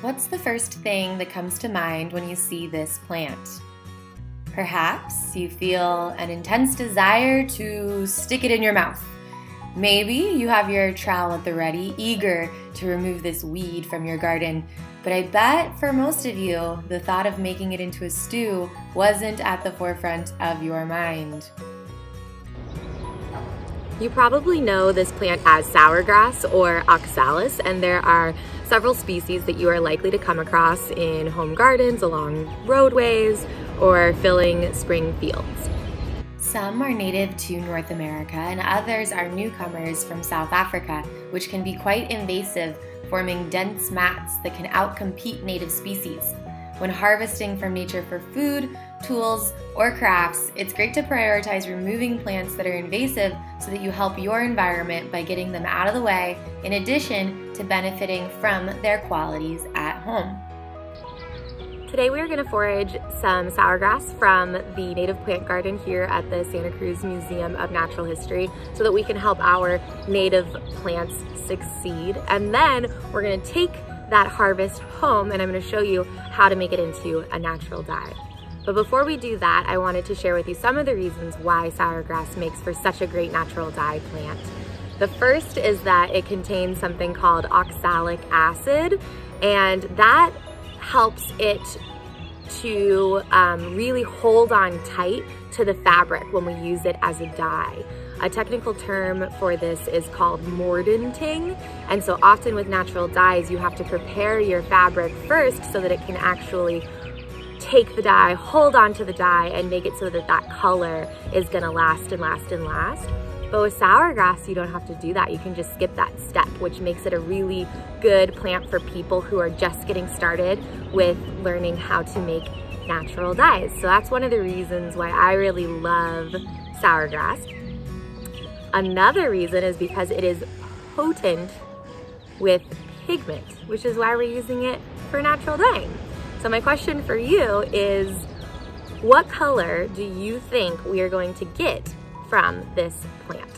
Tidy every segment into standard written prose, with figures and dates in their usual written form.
What's the first thing that comes to mind when you see this plant? Perhaps you feel an intense desire to stick it in your mouth. Maybe you have your trowel at the ready, eager to remove this weed from your garden. But I bet for most of you, the thought of making it into a stew wasn't at the forefront of your mind. You probably know this plant as sourgrass or oxalis, and there are several species that you are likely to come across in home gardens, along roadways, or filling spring fields. Some are native to North America and others are newcomers from South Africa, which can be quite invasive, forming dense mats that can outcompete native species. When harvesting from nature for food, tools, or crafts, it's great to prioritize removing plants that are invasive so that you help your environment by getting them out of the way, in addition to benefiting from their qualities at home. Today we are going to forage some sourgrass from the native plant garden here at the Santa Cruz Museum of Natural History so that we can help our native plants succeed. And then we're going to take that harvest home and I'm going to show you how to make it into a natural dye. But before we do that, I wanted to share with you some of the reasons why sourgrass makes for such a great natural dye plant. The first is that it contains something called oxalic acid, and that helps it to really hold on tight to the fabric when we use it as a dye. A technical term for this is called mordanting, and so often with natural dyes you have to prepare your fabric first so that it can actually take the dye, hold on to the dye, and make it so that that color is gonna last and last and last. But with sourgrass, you don't have to do that. You can just skip that step, which makes it a really good plant for people who are just getting started with learning how to make natural dyes. So that's one of the reasons why I really love sourgrass. Another reason is because it is potent with pigment, which is why we're using it for natural dyeing. So my question for you is, what color do you think we are going to get from this plant?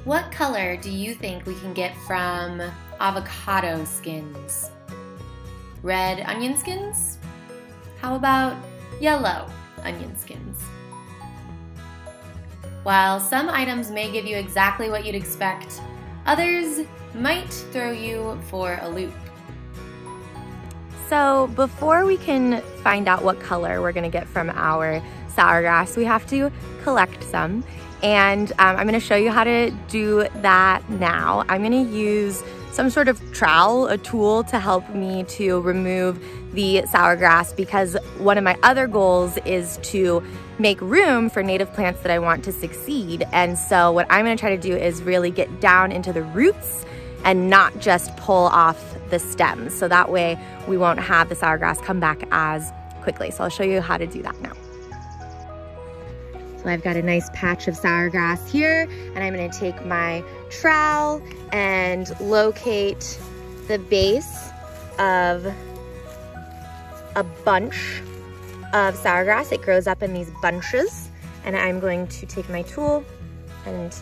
What color do you think we can get from avocado skins? Red onion skins? How about yellow onion skins? While some items may give you exactly what you'd expect, others might throw you for a loop. So before we can find out what color we're gonna get from our sourgrass, we have to collect some. And I'm gonna show you how to do that now. I'm gonna use some sort of trowel, a tool to help me to remove the sourgrass, because one of my other goals is to make room for native plants that I want to succeed. And so what I'm gonna try to do is really get down into the roots and not just pull off the stems. So that way we won't have the sourgrass come back as quickly. So I'll show you how to do that now. So I've got a nice patch of sourgrass here, and I'm gonna take my trowel and locate the base of a bunch of sourgrass. It grows up in these bunches, and I'm going to take my tool and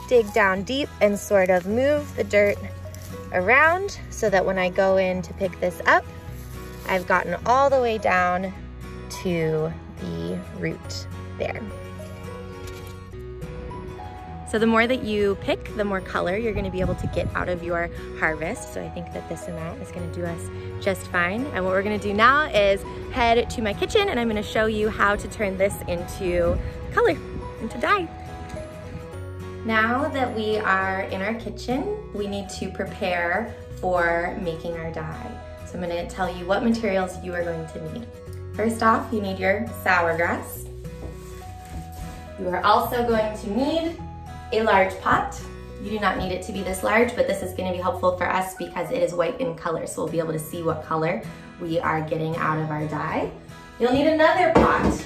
dig down deep and sort of move the dirt around so that when I go in to pick this up, I've gotten all the way down to the root there. So the more that you pick, the more color you're gonna be able to get out of your harvest. So I think that this amount is gonna do us just fine. And what we're gonna do now is head to my kitchen, and I'm gonna show you how to turn this into color, into dye. Now that we are in our kitchen, we need to prepare for making our dye. So I'm gonna tell you what materials you are going to need. First off, you need your sourgrass. You are also going to need a large pot. You do not need it to be this large, but this is going to be helpful for us because it is white in color, so we'll be able to see what color we are getting out of our dye. You'll need another pot,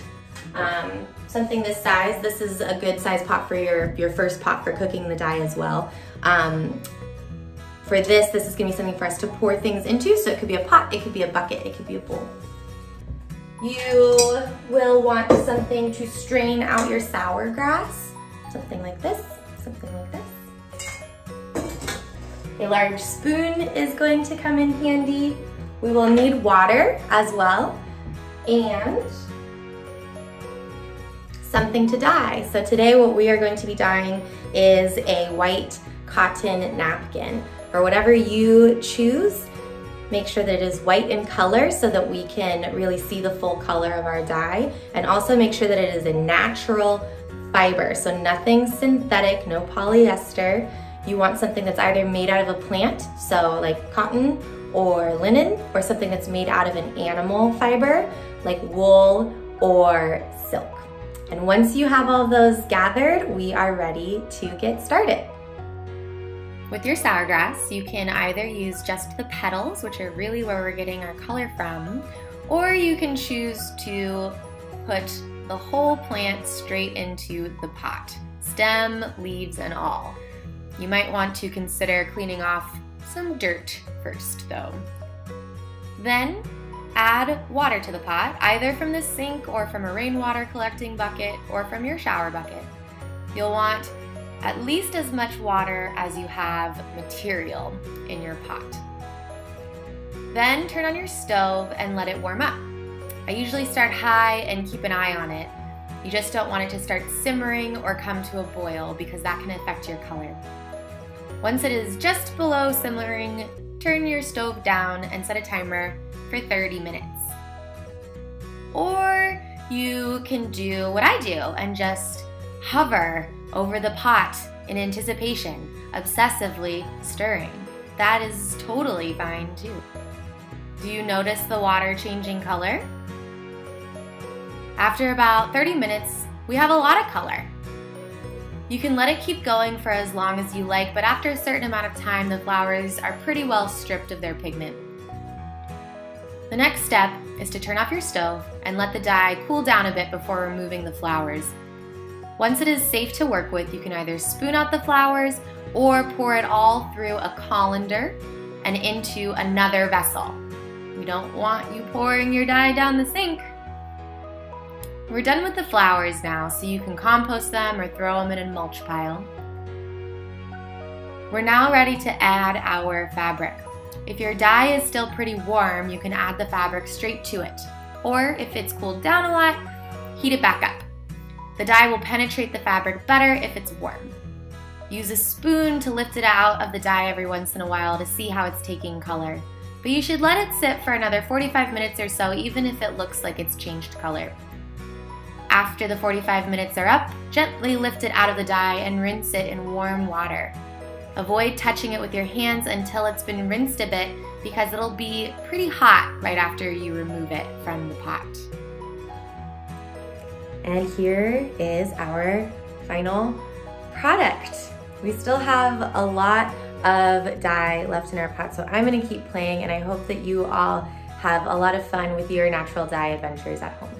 something this size. This is a good size pot for your first pot for cooking the dye as well. For this is going to be something for us to pour things into, so it could be a pot, it could be a bucket, it could be a bowl. You will want something to strain out your sourgrass, something like this, something like this. A large spoon is going to come in handy. We will need water as well, and something to dye. So today what we are going to be dyeing is a white cotton napkin. For whatever you choose, make sure that it is white in color so that we can really see the full color of our dye, and also make sure that it is a natural fiber, so nothing synthetic, no polyester. You want something that's either made out of a plant, so like cotton or linen, or something that's made out of an animal fiber, like wool or silk. And once you have all those gathered, we are ready to get started. With your Sourgrass, you can either use just the petals, which are really where we're getting our color from, or you can choose to put the whole plant straight into the pot, stem, leaves, and all. You might want to consider cleaning off some dirt first though. Then add water to the pot, either from the sink or from a rainwater collecting bucket or from your shower bucket. You'll want at least as much water as you have material in your pot. Then turn on your stove and let it warm up. I usually start high and keep an eye on it. You just don't want it to start simmering or come to a boil because that can affect your color. Once it is just below simmering, turn your stove down and set a timer for 30 minutes. Or you can do what I do and just hover over the pot in anticipation, obsessively stirring. That is totally fine too. Do you notice the water changing color? After about 30 minutes, we have a lot of color. You can let it keep going for as long as you like, but after a certain amount of time, the flowers are pretty well stripped of their pigment. The next step is to turn off your stove and let the dye cool down a bit before removing the flowers. Once it is safe to work with, you can either spoon out the flowers or pour it all through a colander and into another vessel. We don't want you pouring your dye down the sink. We're done with the flowers now, so you can compost them or throw them in a mulch pile. We're now ready to add our fabric. If your dye is still pretty warm, you can add the fabric straight to it. Or if it's cooled down a lot, heat it back up. The dye will penetrate the fabric better if it's warm. Use a spoon to lift it out of the dye every once in a while to see how it's taking color. But you should let it sit for another 45 minutes or so, even if it looks like it's changed color. After the 45 minutes are up, gently lift it out of the dye and rinse it in warm water. Avoid touching it with your hands until it's been rinsed a bit because it'll be pretty hot right after you remove it from the pot. And here is our final product. We still have a lot of dye left in our pot, so I'm gonna keep playing, and I hope that you all have a lot of fun with your natural dye adventures at home.